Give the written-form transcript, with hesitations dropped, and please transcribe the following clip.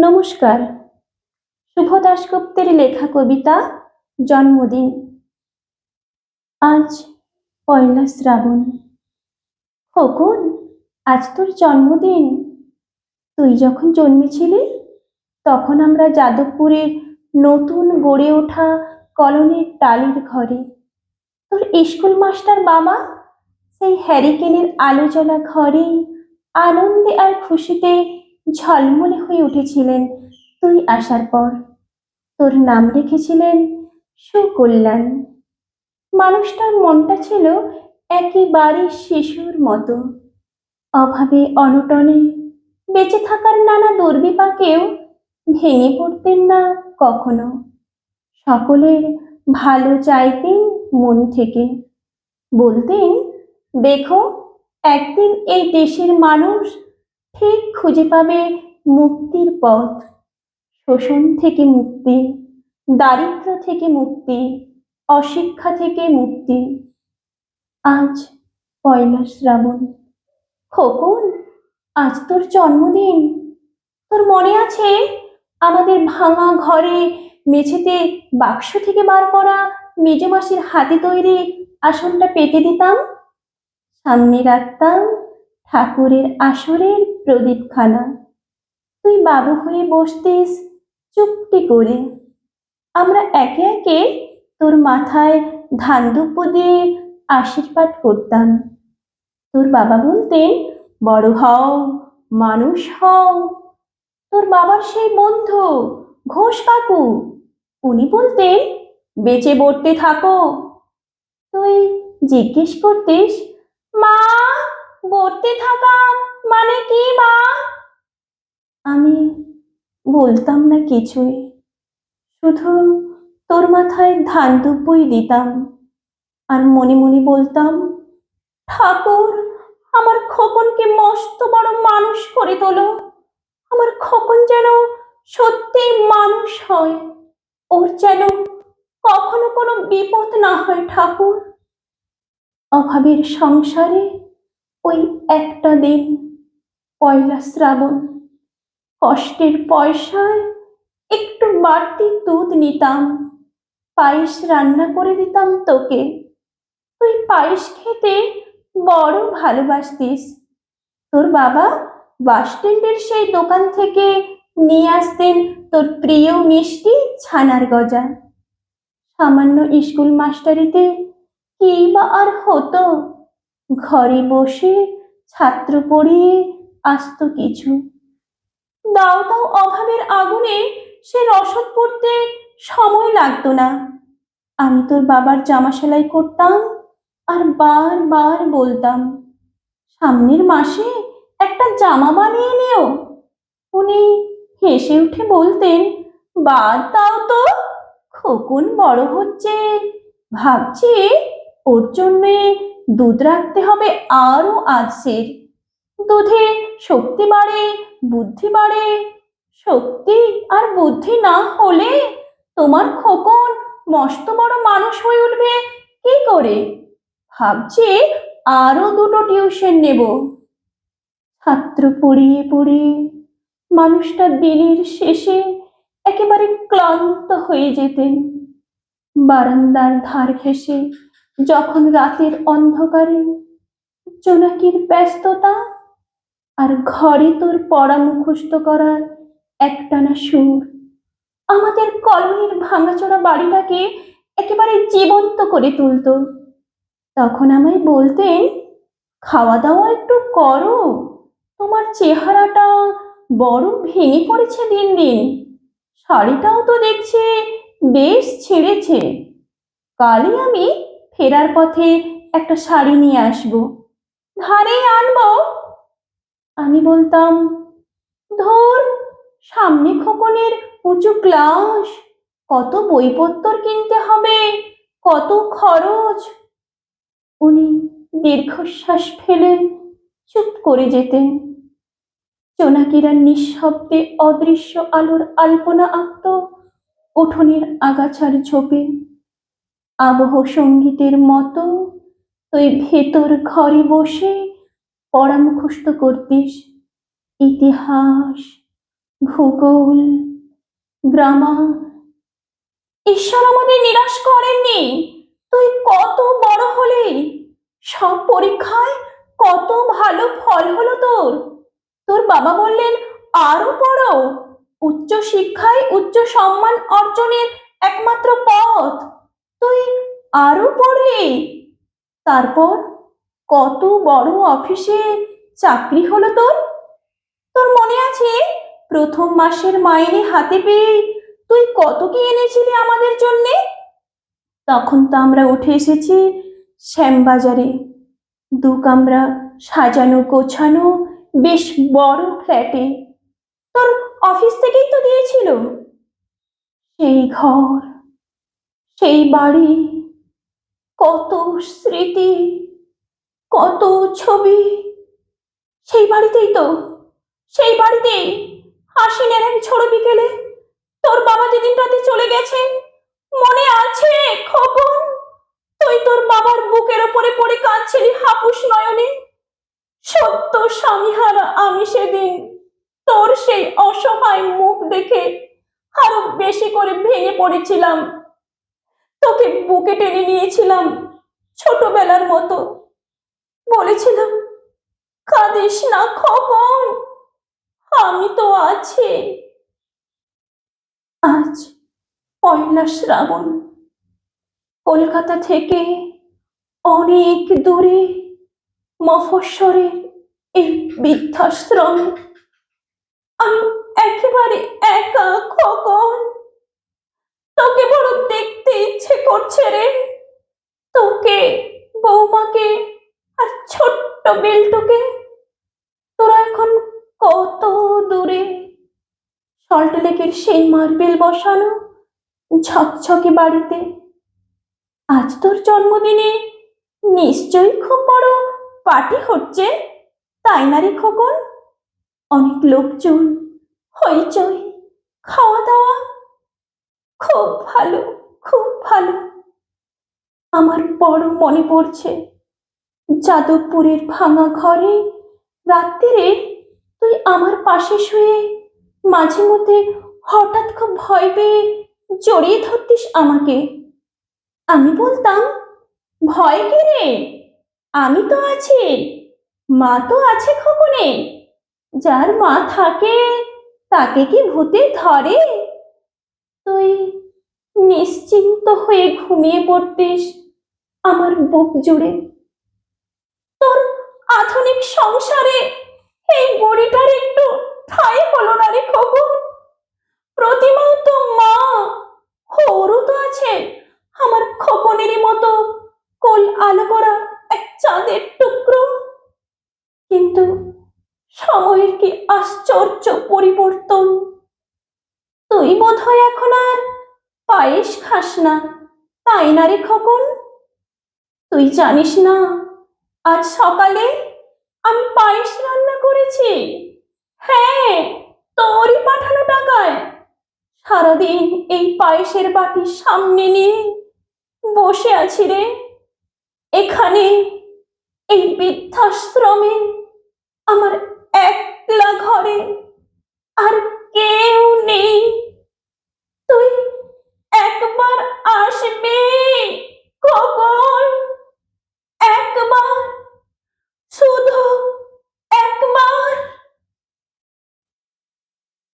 নমস্কার। শুভ দাশগুপ্তের লেখা কবিতা জন্মদিন। আজ পয়লা শ্রাবণ। খোকন, আজ তোর জন্মদিন। তুই যখন জন্মেছিলি তখন আমরা যাদবপুরের নতুন গড়ে ওঠা কলোনির টালির ঘরে, তোর স্কুল মাস্টার বাবা সেই হ্যারিকেনের আলো জ্বলা ঘরেই আনন্দে আর খুশিতে ঝলমলে হয়ে উঠেছিলেন। তুই আসার পর তোর নাম রেখেছিলেন সুকল্যাণ। মানুষটার মনটা ছিল একেবারে শিশুর মতো, অভাবে অনটনে বেঁচে থাকার নানা দুর্বিপাকেও ভেঙে পড়তেন না কখনো। সকলের ভালো চাইতেন মন থেকে। বলতেন, দেখো, একদিন এই দেশের মানুষ ঠিক খুঁজে পাবে মুক্তির পথ। শোষণ থেকে মুক্তি, দারিদ্র্য থেকে মুক্তি, অশিক্ষা থেকে মুক্তি। আজ পয়লা শ্রাবণ। খোকন, আজ তোর জন্মদিন। তোর মনে আছে আমাদের ভাঙা ঘরে মেঝেতে বাক্স থেকে বার করা মেজমাসির হাতে তৈরি আসনটা পেতে দিতাম, সামনে রাখতাম ঠাকুরের আসরের প্রদীপখানা। তুই বাবু হয়ে বসতিস চুপটি করে। আমরা একে একে তোর মাথায় ধান দুব্য দিয়ে আশীর্বাদ করতাম। তোর বাবা বলতেন, বড় হও, মানুষ হও। তোর বাবার সেই বন্ধু ঘোষ কাকু, উনি বলতেন, বেঁচে বর্তে থাকো। তুই জিজ্ঞেস করতিস, মা, বর্তে থাকা মানে কি মা? আমি বলতাম না কিছুই, শুধু তোর মাথায় ধান দুব্বই দিতাম আর মনে মনে বলতাম, ঠাকুর, আমার খোকনকে মস্ত বড় মানুষ করে তোলো। আমার খোকন যেন সত্যি মানুষ হয়, ওর যেন কখনো কোনো বিপদ না হয় ঠাকুর। অভাবের সংসারে ওই একটা দিন, পয়লা শ্রাবণ, কষ্টের পয়সায় একটু বাড়তি দুধ নিতাম, পায়েস রান্না করে দিতাম তোকে। তুই পায়েস খেতে বড় ভালোবাসতিস। তোর বাবা বাস স্ট্যান্ডের সেই দোকান থেকে নিয়ে আসতেন তোর প্রিয় মিষ্টি ছানার গজা। সামান্য স্কুল মাস্টারিতে কি বা আর হতো, ঘরে বসে ছাত্র পড়িয়ে আসতো কিছু। দাও দাও অভাবের আগুনে সে রসদ পড়তে সময় লাগতো না। আমি তোর বাবার জামা সেলাই করতাম আর বারবার বলতাম, সামনের মাসে একটা জামা বানিয়ে নিও। উনি হেসে উঠে বলতেন, বাদ দাও তো, খোকন বড় হচ্ছে, ভাবছি ওর জন্যে দুধ রাখতে হবে আরো আজসের। দুধে শক্তি বাড়ে, বুদ্ধি বাড়ে। শক্তি আর বুদ্ধি না হলে তোমার খোকন মস্ত বড় মানুষ হয়ে উঠবে কি করে? ভাবছি আরো দুটো টিউশন নেব। ছাত্র পড়িয়ে পড়িয়ে মানুষটা দিনের শেষে একেবারে ক্লান্ত হয়ে যেতেন। বারান্দার ধার ঘেঁষে যখন রাতের অন্ধকারে জোনাকির ব্যস্ততা আর ঘরে তোর পড়া মুখস্থ করার একটানা সুর আমাদের কলোনির ভাঙাচোরা বাড়িটাকে একেবারে জীবন্ত করে তুলত। তখন আমায় বলতেন, খাওয়া দাওয়া একটু করো, তোমার চেহারাটা বড় ভেঙে পড়েছে দিন দিন। শাড়িটাও তো দেখছি বেশ ছেড়েছে। কালই আমি ফেরার পথে একটা শাড়ি নিয়ে আসবো, ধারেই আনবো। আমি বলতাম, ধর, সামনে খোকনের উঁচু ক্লাস, কত বইপত্তর কিনতে হবে, কত খরচ। উনি দীর্ঘশ্বাস ফেলে চুপ করে যেতেন। জোনাকিরা নিঃশব্দে অদৃশ্য আলোর আলপনা আঁকত উঠোনের আগাছার ঝোপে। আবহ সঙ্গীতের মতো তুই ভেতর ঘরে বসে পড়া মুখস্থ করতিস, ইতিহাস, ভূগোল, গ্রামার। ঈশ্বর আমাদের নিরাশ করেননি। তুই কত বড় হলি, সব পরীক্ষায় কত ভালো ফল হলো তোর। তোর বাবা বললেন আরো পড়ো, উচ্চ শিক্ষায় উচ্চ সম্মান অর্জনের একমাত্র পথ। তুই আরো পড়লি, তারপর কত বড় অফিসে চাকরি হলো তোর। তোর মনে আছে প্রথম মাসের মাইনে হাতে পেয়ে তুই কত কি এনেছিলি আমাদের জন্যে। তখন তো আমরা উঠে এসেছি শ্যামবাজারে, দু কামরা সাজানো গোছানো বেশ বড় ফ্ল্যাটে। তোর অফিস থেকেই তো দিয়েছিল। সেই ঘর, সেই বাড়ি, কত স্মৃতি, কত ছবি। সেই বাড়িতেই তো, সেই বাড়িতেই আশ্বিনের এক ঝড়ো বিকেলে তোর বাবা যেদিন রাতে চলে গেছেন, মনে আছে খোকন? তুই তোর বাবার বুকের ওপরে পড়ে কাঁদছিলি হাপুস নয়নে। সত্য স্বামীহারা আমি সেদিন তোর সেই অসহায় মুখ দেখে আরো বেশি করে ভেঙে পড়েছিলাম। তোকে বুকে টেনে নিয়েছিলাম ছোটবেলার মতো, বলেছিলাম কাঁদিস না খোকন, আমি তো আছি। আজ পয়লা শ্রাবণ, কলকাতা থেকে অনেক দূরে মফস্বরের এই বৃদ্ধাশ্রমে আমি একেবারে একা খোকন। তোকে বড় দেখতে ইচ্ছে করছে রে, তোকে, বৌমাকে আর ছোট্ট বেলটুকে। তোরা এখন কত দূরে, সল্টলেকের সেই মার্বেল বসানো ঝকঝকে বাড়িতে। আজ তোর জন্মদিনে নিশ্চয়ই খুব বড় পার্টি হচ্ছে, তাই না রে খোকন? অনেক লোকজন, হইচই, খাওয়া দাওয়া। খুব ভালো, খুব ভালো। আমার বড় মনে পড়ছে যাদবপুরের ভাঙা ঘরে রাত্রিরে তুই আমার পাশে শুয়ে মাঝে মধ্যে হঠাৎ খুব ভয় পেয়ে জড়িয়ে ধরতিস আমাকে। আমি বলতাম ভয় কি রে, আমি তো আছি, মা তো আছে খোকনে। যার মা থাকে তাকে কি ভূতে ধরে? তুই নিশ্চিন্ত হয়ে ঘুমিয়ে পড়তিস আমার বুক জুড়ে। তোর আধুনিক সংসারে এই বুড়িটার একটু ঠাঁই হলো না রে খোকন। প্রতিমাও তো মা, ওরও তো আছে আমার খোকনেরই মতো কোল আলো করা এক চাঁদের টুকরো। কিন্তু সময়ের কি আশ্চর্য পরিবর্তন। তুই বোধহয় এখন আর পায়েস খাস না, তাই না রে খোকন? তুই জানিস না আজ সকালে আমি পায়েস রান্না করেছি। হ্যাঁ, তোরই পাঠানো টাকায়। সারাদিন এই পায়েসের বাটি সামনে নিয়ে বসে আছি রে, এখানে এই বৃদ্ধাশ্রমে, আমার একলা ঘরে। আর